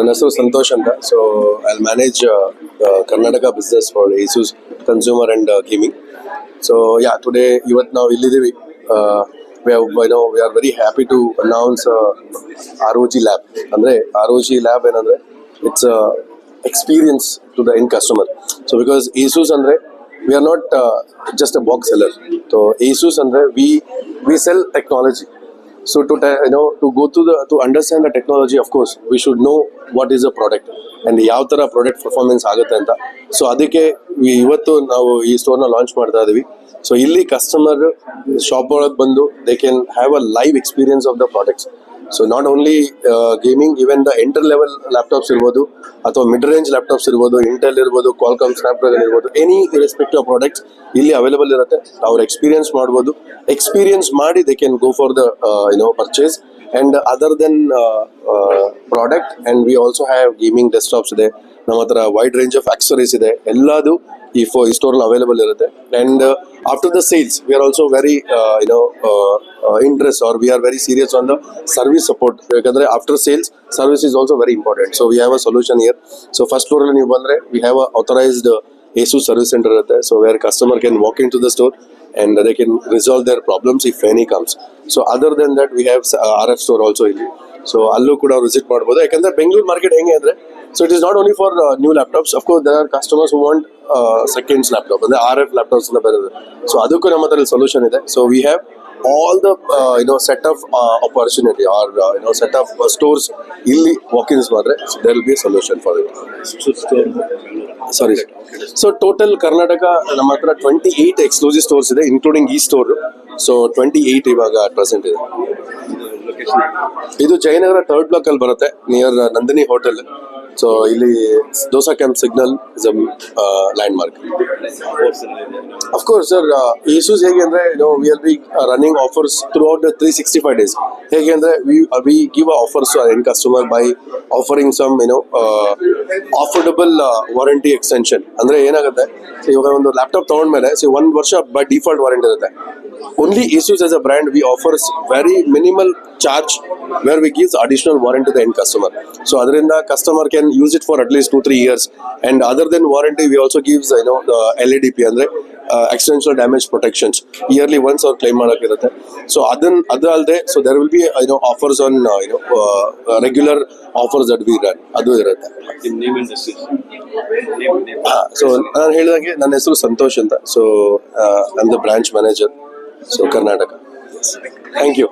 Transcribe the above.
ನನ್ನ ಹೆಸರು ಸಂತೋಷ್ ಅಂತ. So I manage Karnataka business for ASUS consumer and gaming. So today ಇವತ್ತು ನಾವು ಇಲ್ಲಿದ್ದೀವಿ. We are very happy to announce ROG lab. ಅಂದರೆ ROG ಲ್ಯಾಬ್ ಏನಂದರೆ it's experience to the end customer. So because ASUS ಅಂದರೆ we are not just a box seller. So ASUS ಅಂದರೆ we sell technology. So to go to understand the technology, of course, we should know what is a product and ಯಾವ ಥರ product performance ಆಗುತ್ತೆ ಅಂತ. So ಅದಕ್ಕೆ ಇವತ್ತು ನಾವು ಈ ಸ್ಟೋರ್ನ launch ಮಾಡ್ತಾ ಇದ್ದೀವಿ. ಸೊ ಇಲ್ಲಿ ಕಸ್ಟಮರ್ ಶಾಪ್ ಒಳಗೆ ಬಂದು they can have a live experience of the products. So not only gaming, even the enter level laptops ಇರ್ಬೋದು ಅಥವಾ ಮಿಡ್ ರೇಂಜ್ ಲ್ಯಾಪ್ಟಾಪ್ಸ್ ಇರ್ಬೋದು, ಇಂಟೆಲ್ ಇರ್ಬೋದು, ಕ್ವಾಲ್ಕಾಮ್ ಸ್ನ್ಯಾಪ್ಡ್ರ್ಯಾಗನ್ ಇರ್ಬೋದು, ಎನಿ ರೆಸ್ಪೆಕ್ಟಿವ್ ಪ್ರಾಡಕ್ಟ್ಸ್ ಇಲ್ಲಿ ಅವೈಲೇಬಲ್ ಇರುತ್ತೆ. ಅವ್ರು ಎಕ್ಸ್ಪೀರಿಯನ್ಸ್ ಮಾಡ್ಬೋದು. ಎಕ್ಸ್ಪೀರಿಯನ್ಸ್ ಮಾಡಿ they can go for the purchase. And other than product, and we also have gaming desktops ಇದೆ. ನಮ್ಮ ಹತ್ರ ವೈಡ್ ರೇಂಜ್ ಆಫ್ ಆಕ್ಸರೀಸ್ ಇದೆ. ಎಲ್ಲದು ಈ ಸ್ಟೋರ್ ಅವೈಲೇಬಲ್ ಇರುತ್ತೆ. And after the sales we are also very interest are we are very serious on the service support. ಯಾಕಂದ್ರೆ after sales service is also very important. So we have a solution here. So first floor ಅಲ್ಲಿ ನೀವು ಬಂದ್ರೆ we have a authorised ASUS service centre ಇರುತ್ತೆ. So where customer can walk in to the store and they can resolve their problems if any comes. So other than that we have RF store also ಇಲ್ಲಿ. So ಅಲ್ಲೂ ಕೂಡ visit ಮಾಡ್ಬೋದು. ಯಾಕಂದ್ರೆ Bengaluru market ಹೆಂಗೆ ಅಂದ್ರೆ, so it is not only for new laptops. Of course there are customers who want seconds laptop ಅಂದ್ರೆ RF laptops ಎಲ್ಲ ಬರುತ್ತೆ. So ಅದಕ್ಕೂ ನಮ್ಮ ಹತ್ರ ಸೊಲ್ಯೂಷನ್ ಇದೆ. So we have all the set of opportunity or set of stores ಇಲ್ಲಿ walk-ins ಮಾಡಿದ್ರೆ there will be a solution for it. Sorry. So total Karnataka ನಮ್ಮ ಹತ್ರ 28 ಎಕ್ಸ್ಕ್ಲೂಸಿವ್ ಸ್ಟೋರ್ಸ್ ಇದೆ, ಇನ್ಕ್ಲೂಡಿಂಗ್ ಈ ಸ್ಟೋರ್. ಸೊ 28 ಇವಾಗ ಪ್ರೆಸೆಂಟ್ ಇದೆ. ಇದು ಜಯನಗರ 3rd ಬ್ಲಾಕ್ ಅಲ್ಲಿ ಬರುತ್ತೆ, ನಿಯರ್ ನಂದಿನಿ ಹೋಟೆಲ್. ಸೊ ಇಲ್ಲಿ Dosa camp signal is landmark. Of course sir, ASUS ಹೇಗೆ ಅಂದ್ರೆ we are be running offers throughout the 365 days. ಹೇಗೆ ಅಂದ್ರೆ we give offers to end customer by offering some affordable warranty extension. ಅಂದ್ರೆ ಏನಾಗುತ್ತೆ, ಇವಾಗ ಒಂದು laptop ತಗೊಂಡ್ಮೇಲೆ 1 ವರ್ಷ ಬೈ ಡಿಫಾಲ್ಟ್ ವಾರಂಟಿ ಇರುತ್ತೆ. Only ASUS as a brand, we offers very minimal charge where we give additional warranty to the end customer. So adrinda customer can use it for at least 2-3 years. And other than warranty, we also gives the LADP andre accidental damage protections yearly once or claim ಮಾಡಕಿರುತ್ತೆ. So ಅದಲ್ಲದೆ so there will be offers on regular offers that we run. ಅದು ಇರುತ್ತೆ. So ನಾನು ಹೇಳಿದಂಗೆ ನನ್ನ ಹೆಸರು ಸಂತೋಷ್ ಅಂತ. So I am the branch manager. So Karnataka. Thank you.